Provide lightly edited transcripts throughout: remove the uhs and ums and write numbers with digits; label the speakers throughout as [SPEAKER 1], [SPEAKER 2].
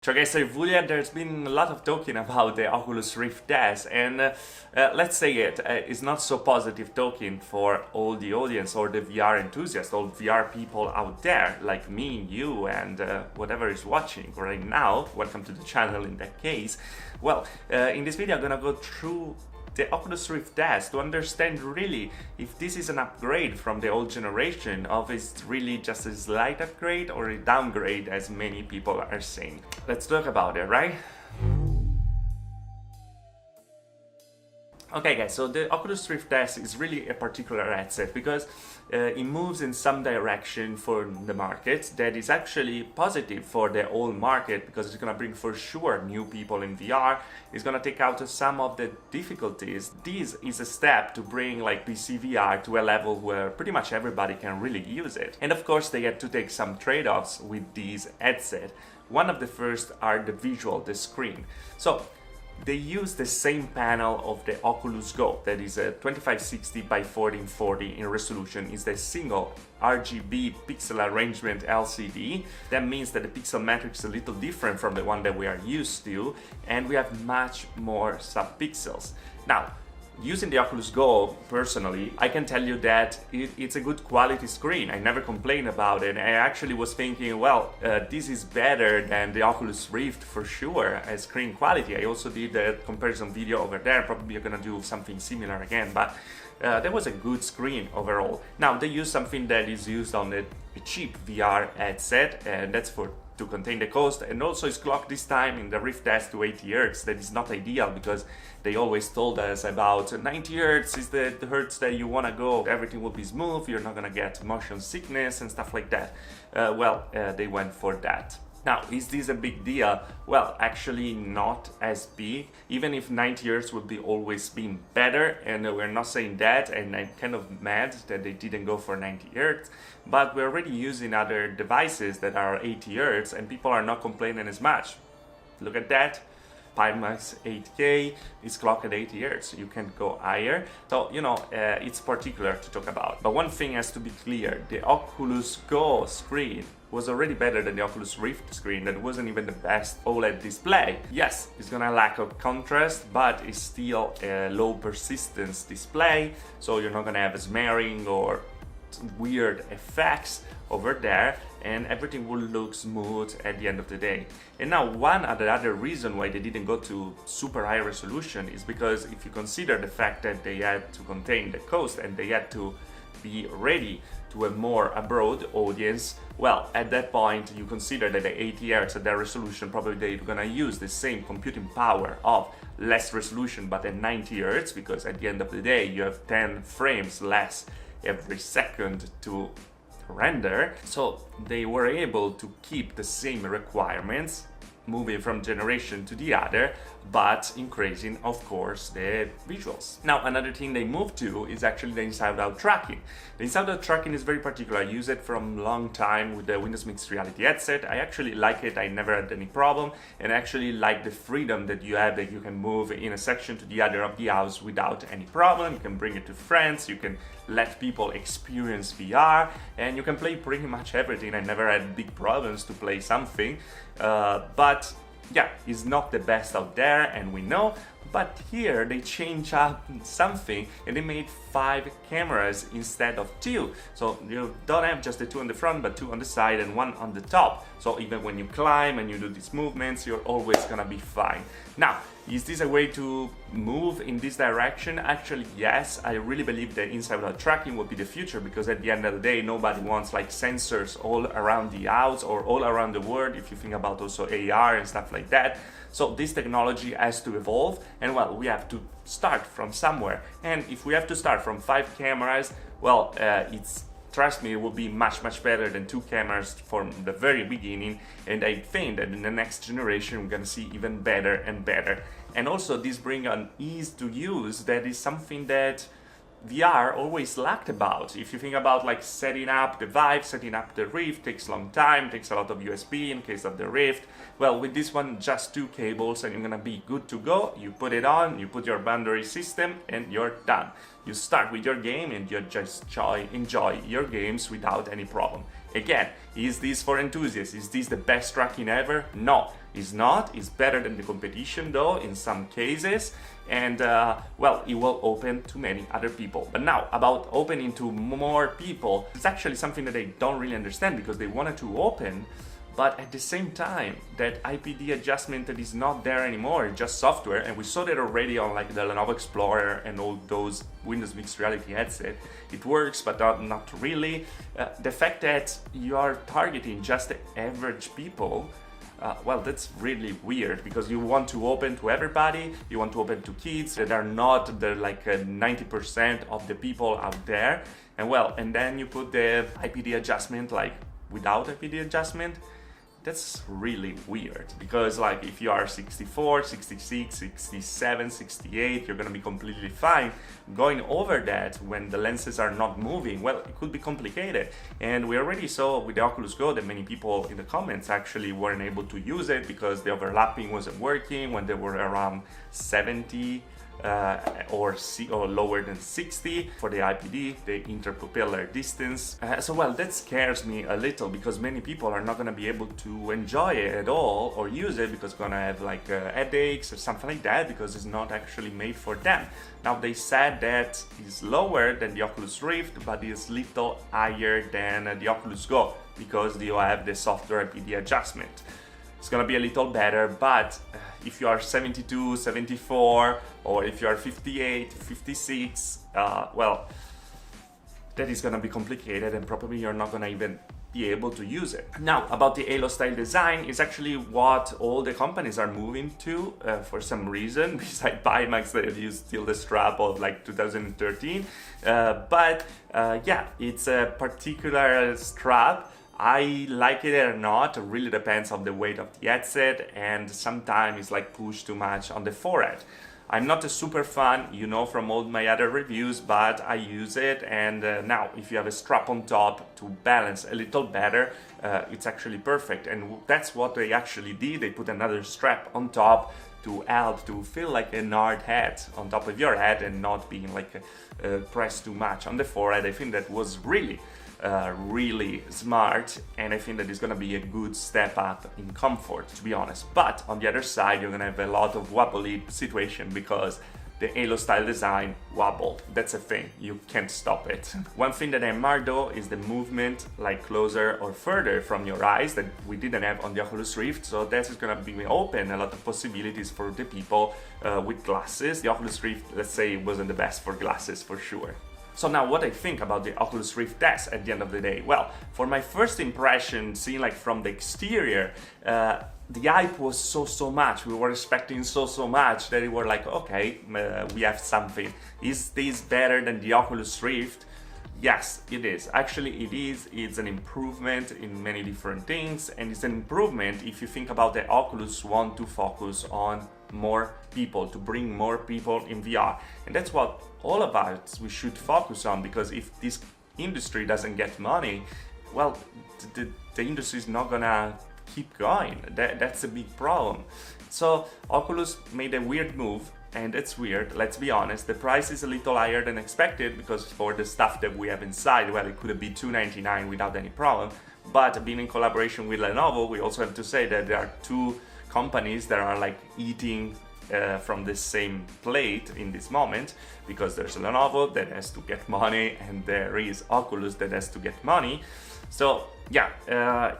[SPEAKER 1] Ciao guys, I'm Julia. There's been a lot of talking about the Oculus Rift S, and let's say it's not so positive talking for all the audience or the VR enthusiasts, all VR people out there like me, you, and whatever is watching right now. Welcome to the channel in that case. Well, in this video I'm gonna go through the Oculus Rift S to understand really if this is an upgrade from the old generation, or if it's really just a slight upgrade or a downgrade as many people are saying. Let's talk about it, right? Okay guys, so the Oculus Rift S is really a particular headset because it moves in some direction for the market that is actually positive for the whole market, because it's gonna bring for sure new people in VR. It's gonna take out some of the difficulties. This is a step to bring like PC VR to a level where pretty much everybody can really use it. And of course they had to take some trade-offs with this headset. One of the first are the visual, the screen. So they use the same panel of the Oculus Go, that is a 2560 by 1440 in resolution. Is the single RGB pixel arrangement LCD. That means that the pixel matrix is a little different from the one that we are used to, and we have much more subpixels. Now, using the Oculus Go, personally, I can tell you that it's a good quality screen. I never complain about it. I actually was thinking, well, this is better than the Oculus Rift for sure as screen quality. I also did a comparison video over there. Probably I'm gonna do something similar again, but that was a good screen overall. Now, they use something that is used on a cheap VR headset, and that's to contain the cost, and also it's clocked this time in the Rift S to 80 Hz. That is not ideal because they always told us about 90 Hz is the hertz that you want to go. Everything will be smooth, you're not gonna get motion sickness and stuff like that. They went for that. Now, is this a big deal? Well, actually not as big, even if 90 Hz would be always been better, and we're not saying that, and I'm kind of mad that they didn't go for 90 Hz, but we're already using other devices that are 80 Hz, and people are not complaining as much. Look at that. Pimax 8K is clocked at 80 Hz. You can go higher. So, it's particular to talk about. But one thing has to be clear. The Oculus Go screen was already better than the Oculus Rift screen. That wasn't even the best OLED display. Yes, it's gonna lack of contrast, but it's still a low persistence display. So you're not gonna have smearing or weird effects over there, and everything will look smooth at the end of the day. And now one other reason why they didn't go to super high resolution is because if you consider the fact that they had to contain the cost and they had to be ready to a more broad audience, well, at that point you consider that the 80 Hz at that resolution, probably they're gonna use the same computing power of less resolution but at 90 Hz, because at the end of the day you have 10 frames less every second to render. So they were able to keep the same requirements, moving from generation to the other, but increasing, of course, the visuals. Now, another thing they moved to is actually the inside-out tracking. The inside-out tracking is very particular. I use it from a long time with the Windows Mixed Reality headset. I actually like it. I never had any problem, and I actually like the freedom that you have, that you can move in a section to the other of the house without any problem. You can bring it to friends, you can let people experience VR, and you can play pretty much everything. I never had big problems to play something, but yeah, it's not the best out there, and we know. But here they change up something, and they made 5 cameras instead of 2. So you don't have just the 2 on the front, but 2 on the side and 1 on the top. So even when you climb and you do these movements, you're always gonna be fine. Now, is this a way to move in this direction? Actually, yes. I really believe that inside-out tracking will be the future, because at the end of the day, nobody wants like sensors all around the house or all around the world, if you think about also AR and stuff like that. So this technology has to evolve, and well, we have to start from somewhere. And if we have to start from 5 cameras, well, trust me, it will be much better than 2 cameras from the very beginning, and I think that in the next generation we're gonna see even better and better. And also this brings an ease to use that is something that VR always lacked about. If you think about like setting up the Vive, setting up the Rift, takes a long time, takes a lot of USB in case of the Rift. Well, with this one, just 2 cables and you're gonna be good to go. You put it on, you put your boundary system, and you're done. You start with your game and you just enjoy your games without any problem. Again, is this for enthusiasts? Is this the best tracking ever? No, it's not. It's better than the competition though in some cases, and well, it will open to many other people. But now, about opening to more people, it's actually something that they don't really understand, because they wanted to open, but at the same time, that IPD adjustment that is not there anymore, it's just software, and we saw that already on like the Lenovo Explorer and all those Windows Mixed Reality headset. It works, but not really. The fact that you are targeting just the average people, well, that's really weird, because you want to open to everybody, you want to open to kids that are not the like 90% of the people out there, and well, and then you put the IPD adjustment like without IPD adjustment. That's really weird, because like if you are 64, 66, 67, 68, you're gonna be completely fine. Going over that when the lenses are not moving, well, it could be complicated. And we already saw with the Oculus Go that many people in the comments actually weren't able to use it because the overlapping wasn't working when they were around 70 or lower than 60 for the IPD, the interpupillar distance. So well, that scares me a little, because many people are not going to be able to enjoy it at all or use it, because going to have like headaches or something like that, because it's not actually made for them. Now they said that it's lower than the Oculus Rift, but it's little higher than the Oculus Go, because you have the software IPD adjustment. It's gonna be a little better, but if you are 72, 74, or if you are 58, 56, well, that is gonna be complicated, and probably you're not gonna even be able to use it. Now, about the Halo style design, is actually what all the companies are moving to for some reason, besides Pimax that use still the strap of like 2013. But yeah, it's a particular strap. I like it or not, it really depends on the weight of the headset, and sometimes it's like pushed too much on the forehead. I'm not a super fan, you know, from all my other reviews, but I use it, and now if you have a strap on top to balance a little better, it's actually perfect. And that's what they actually did. They put another strap on top to help to feel like an hard head on top of your head and not being like pressed too much on the forehead. I think that was really smart, and I think that is gonna be a good step up in comfort, to be honest. But on the other side, you're gonna have a lot of wobbly situation, because the Halo style design wobbled. That's a thing, you can't stop it. One thing that I admire though is the movement like closer or further from your eyes that we didn't have on the Oculus Rift, so that is gonna be open a lot of possibilities for the people with glasses. The Oculus Rift, let's say, wasn't the best for glasses for sure. So now what I think about the Oculus Rift S at the end of the day? Well, for my first impression, seeing like from the exterior, the hype was so much. We were expecting so much that we were like, okay, we have something. Is this better than the Oculus Rift? Yes, it is. Actually, it is. It's an improvement in many different things, and it's an improvement if you think about the Oculus want to focus on more people, to bring more people in VR. And that's what all of us we should focus on, because if this industry doesn't get money, well, the industry is not gonna keep going. That's a big problem. So Oculus made a weird move, and it's weird, let's be honest. The price is a little higher than expected, because for the stuff that we have inside, well, it could have been $299 without any problem. But being in collaboration with Lenovo, we also have to say that there are two companies that are like eating from the same plate in this moment, because there's Lenovo that has to get money, and there is Oculus that has to get money. So yeah,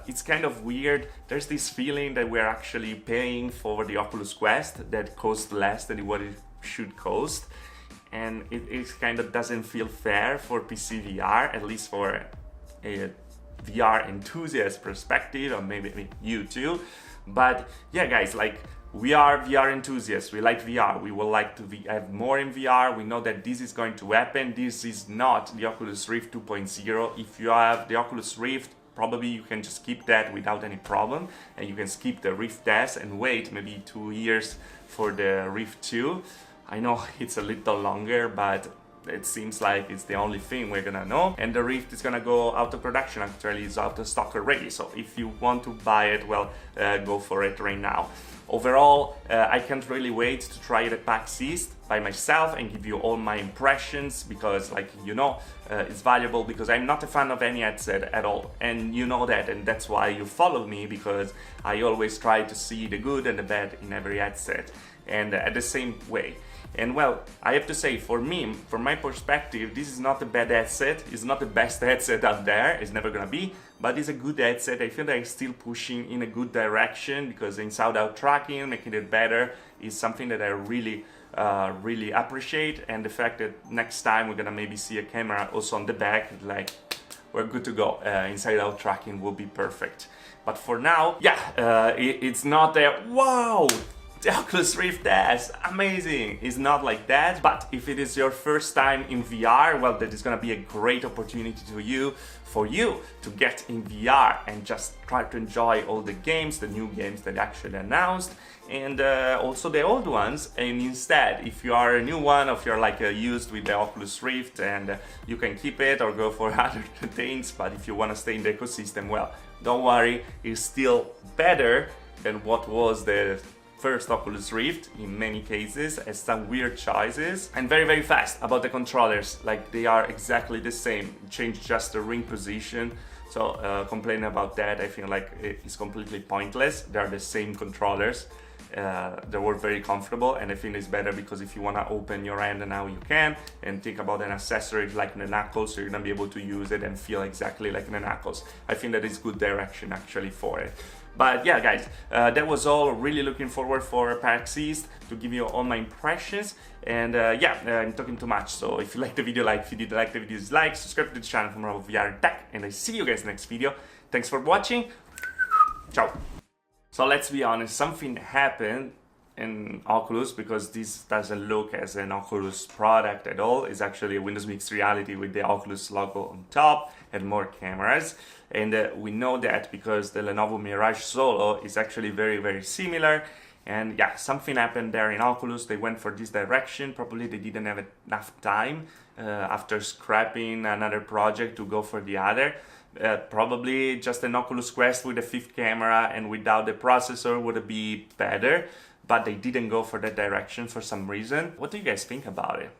[SPEAKER 1] it's kind of weird. There's this feeling that we're actually paying for the Oculus Quest that costs less than what it should cost, and it kind of doesn't feel fair for PC VR, at least for a VR enthusiast perspective, or maybe you too. But yeah, guys, like, we are VR enthusiasts, we like VR, we would like to have more in VR, we know that this is going to happen. This is not the Oculus Rift 2.0. If you have the Oculus Rift, probably you can just keep that without any problem, and you can skip the Rift S and wait maybe 2 years for the Rift 2. I know it's a little longer, but it seems like it's the only thing we're gonna know, and the Rift is gonna go out of production. Actually, it's out of stock already, so if you want to buy it, well, go for it right now. Overall, I can't really wait to try it at PAX East by myself and give you all my impressions, because, like, you know, it's valuable, because I'm not a fan of any headset at all, and you know that, and that's why you follow me, because I always try to see the good and the bad in every headset, and at the same way. And well, I have to say, for me, from my perspective, this is not a bad headset. It's not the best headset out there. It's never gonna be, but it's a good headset. I feel that I'm still pushing in a good direction, because inside-out tracking, making it better, is something that I really appreciate. And the fact that next time we're gonna maybe see a camera also on the back, like, we're good to go. Inside-out tracking will be perfect. But for now, yeah, it's not a wow! The Oculus Rift S, amazing! It's not like that, but if it is your first time in VR, well, that is gonna be a great opportunity for you to get in VR and just try to enjoy all the games, the new games that actually announced, and also the old ones. And instead, if you are a new one, or if you're like used with the Oculus Rift, and you can keep it or go for other things, but if you wanna stay in the ecosystem, well, don't worry, it's still better than what was the first Oculus Rift in many cases, has some weird choices, and very fast about the controllers. Like, they are exactly the same, change just the ring position. So complaining about that, I feel like it's completely pointless. They are the same controllers. They were very comfortable, and I think it's better, because if you want to open your hand now you can, and think about an accessory like the knuckles, so you're gonna be able to use it and feel exactly like the knuckles. I think that is good direction actually for it. But yeah, guys, that was all. Really looking forward for PAX East to give you all my impressions. And yeah, I'm talking too much, so if you like the video, like. If you did like the video, dislike, subscribe to the channel for more of VR tech, and I see you guys next video. Thanks for watching. Ciao. So let's be honest, something happened in Oculus, because this doesn't look as an Oculus product at all. It's actually a Windows Mixed Reality with the Oculus logo on top and more cameras. And we know that because the Lenovo Mirage Solo is actually very similar. And yeah, something happened there in Oculus. They went for this direction. Probably they didn't have enough time after scrapping another project to go for the other. Probably just an Oculus Quest with a 5th camera and without the processor would be better, but they didn't go for that direction for some reason. What do you guys think about it?